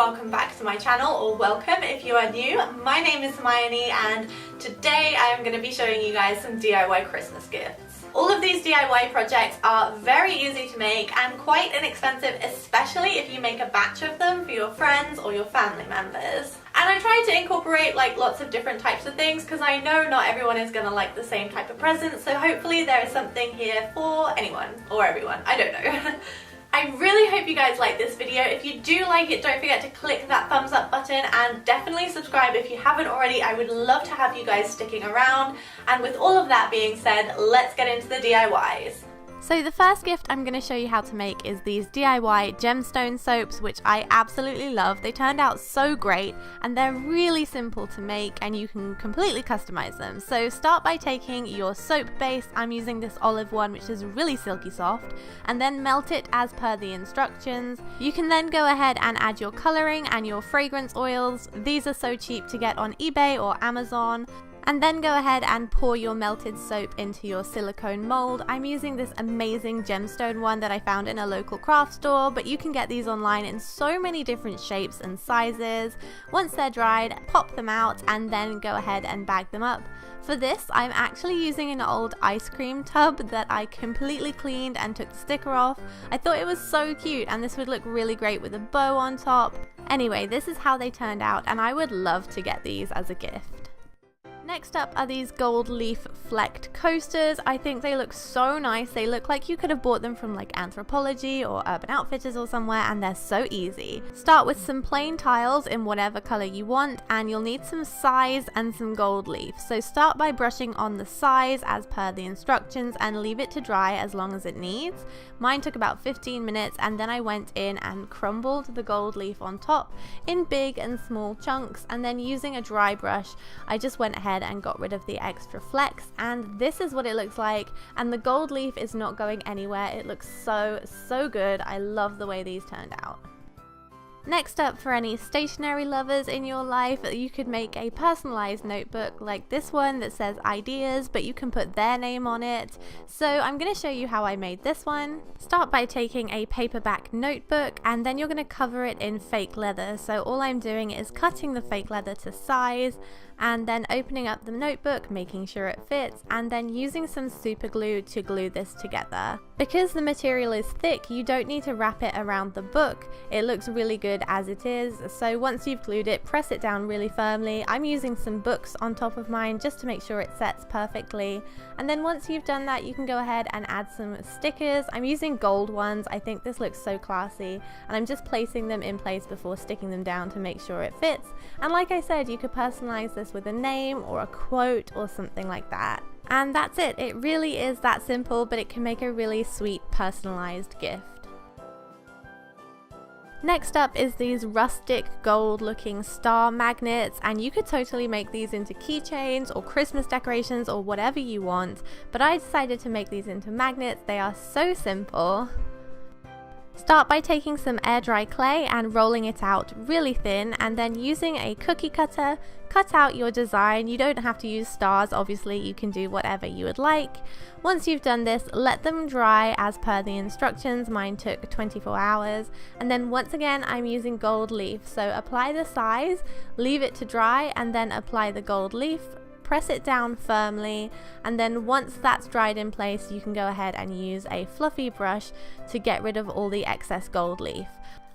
welcome back to my channel, or welcome if you are new. My name is Hermione and today I'm going to be showing you guys some DIY Christmas gifts. All of these DIY projects are very easy to make and quite inexpensive, especially if you make a batch of them for your friends or your family members. And I try to incorporate lots of different types of things because I know not everyone is going to like the same type of present, so hopefully there is something here for anyone or everyone, I don't know. I really hope you guys like this video. If you do like it, don't forget to click that thumbs up button and definitely subscribe if you haven't already. I would love to have you guys sticking around. And with all of that being said, let's get into the DIYs. So the first gift I'm going to show you how to make is these DIY gemstone soaps, which I absolutely love. They turned out so great and they're really simple to make and you can completely customize them. So start by taking your soap base, I'm using this olive one which is really silky soft, and then melt it as per the instructions. You can then go ahead and add your coloring and your fragrance oils. These are so cheap to get on eBay or Amazon. And then go ahead and pour your melted soap into your silicone mold. I'm using this amazing gemstone one that I found in a local craft store, but you can get these online in so many different shapes and sizes. Once they're dried, pop them out and then go ahead and bag them up. For this, I'm actually using an old ice cream tub that I completely cleaned and took the sticker off. I thought it was so cute and this would look really great with a bow on top. Anyway, this is how they turned out and I would love to get these as a gift. Next up are these gold leaf flecked coasters. I think they look so nice. They look like you could have bought them from Anthropologie or Urban Outfitters or somewhere, and they're so easy. Start with some plain tiles in whatever color you want and you'll need some size and some gold leaf. So start by brushing on the size as per the instructions and leave it to dry as long as it needs. Mine took about 15 minutes and then I went in and crumbled the gold leaf on top in big and small chunks, and then using a dry brush I just went ahead and got rid of the extra flecks, and this is what it looks like, and the gold leaf is not going anywhere. It looks so good. I love the way these turned out. Next up, for any stationery lovers in your life, you could make a personalized notebook like this one that says ideas, but you can put their name on it. So I'm going to show you how I made this one. Start by taking a paperback notebook and then you're going to cover it in fake leather. So all I'm doing is cutting the fake leather to size and then opening up the notebook, making sure it fits, and then using some super glue to glue this together. Because the material is thick, you don't need to wrap it around the book. It looks really good as it is. So once you've glued it, press it down really firmly. I'm using some books on top of mine just to make sure it sets perfectly. And then once you've done that, you can go ahead and add some stickers. I'm using gold ones. I think this looks so classy, and I'm just placing them in place before sticking them down to make sure it fits. And like I said, you could personalize this with a name or a quote or something like that. And that's it. It really is that simple, but it can make a really sweet personalized gift. Next up is these rustic gold looking star magnets, and you could totally make these into keychains or Christmas decorations or whatever you want, but I decided to make these into magnets. They are so simple. Start by taking some air dry clay and rolling it out really thin, and then using a cookie cutter, cut out your design. You don't have to use stars, obviously, you can do whatever you would like. Once you've done this, let them dry as per the instructions. Mine took 24 hours. And then once again, I'm using gold leaf. So apply the size, leave it to dry, and then apply the gold leaf. Press it down firmly, and then once that's dried in place, you can go ahead and use a fluffy brush to get rid of all the excess gold leaf.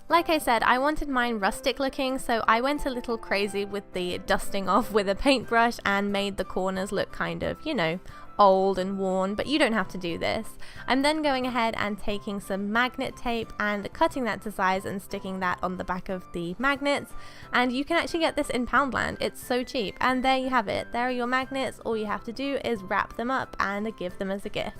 Like I said, I wanted mine rustic looking, so I went a little crazy with the dusting off with a paintbrush and made the corners look kind of, old and worn, but you don't have to do this. I'm then going ahead and taking some magnet tape and cutting that to size and sticking that on the back of the magnets, and you can actually get this in Poundland. It's so cheap, and there you have it. There are your magnets. All you have to do is wrap them up and give them as a gift.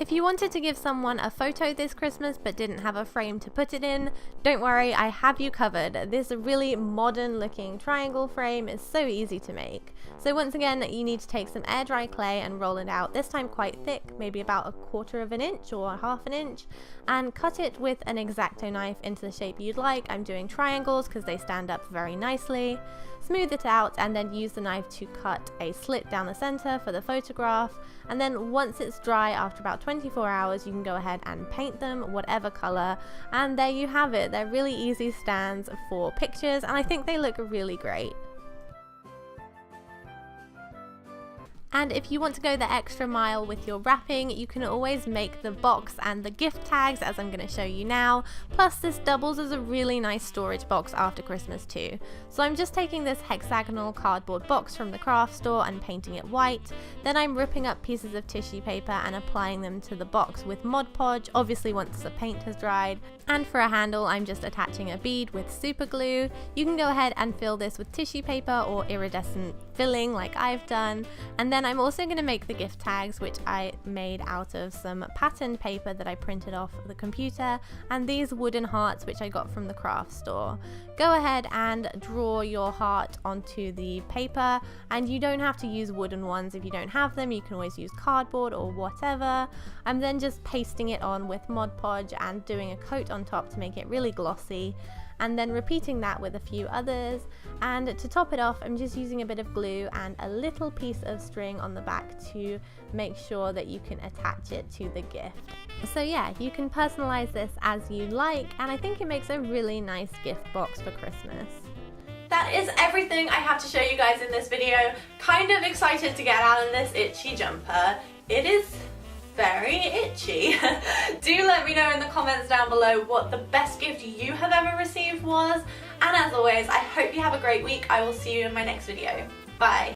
If you wanted to give someone a photo this Christmas but didn't have a frame to put it in, don't worry, I have you covered. This really modern looking triangle frame is so easy to make. So once again, you need to take some air dry clay and roll it out, this time quite thick, maybe about 1/4 of an inch or 1/2 an inch, and cut it with an X-Acto knife into the shape you'd like. I'm doing triangles because they stand up very nicely. Smooth it out and then use the knife to cut a slit down the center for the photograph, and then once it's dry after about 24 hours you can go ahead and paint them whatever color, and there you have it. They're really easy stands for pictures, and I think they look really great. And if you want to go the extra mile with your wrapping, you can always make the box and the gift tags, as I'm going to show you now. Plus this doubles as a really nice storage box after Christmas too. So I'm just taking this hexagonal cardboard box from the craft store and painting it white. Then I'm ripping up pieces of tissue paper and applying them to the box with Mod Podge, obviously once the paint has dried. And for a handle, I'm just attaching a bead with super glue. You can go ahead and fill this with tissue paper or iridescent filling like I've done. And then I'm also going to make the gift tags, which I made out of some patterned paper that I printed off the computer, and these wooden hearts which I got from the craft store. Go ahead and draw your heart onto the paper, and you don't have to use wooden ones if you don't have them. You can always use cardboard or whatever. I'm then just pasting it on with Mod Podge and doing a coat on top to make it really glossy, and then repeating that with a few others. And to top it off, I'm just using a bit of glue and a little piece of string on the back to make sure that you can attach it to the gift. So yeah, you can personalize this as you like, and I think it makes a really nice gift box for Christmas. That is everything I have to show you guys in this video. Kind of excited to get out of this itchy jumper. It is very itchy. Do let me know in the comments down below what the best gift you have ever received was. And as always, I hope you have a great week. I will see you in my next video. Bye.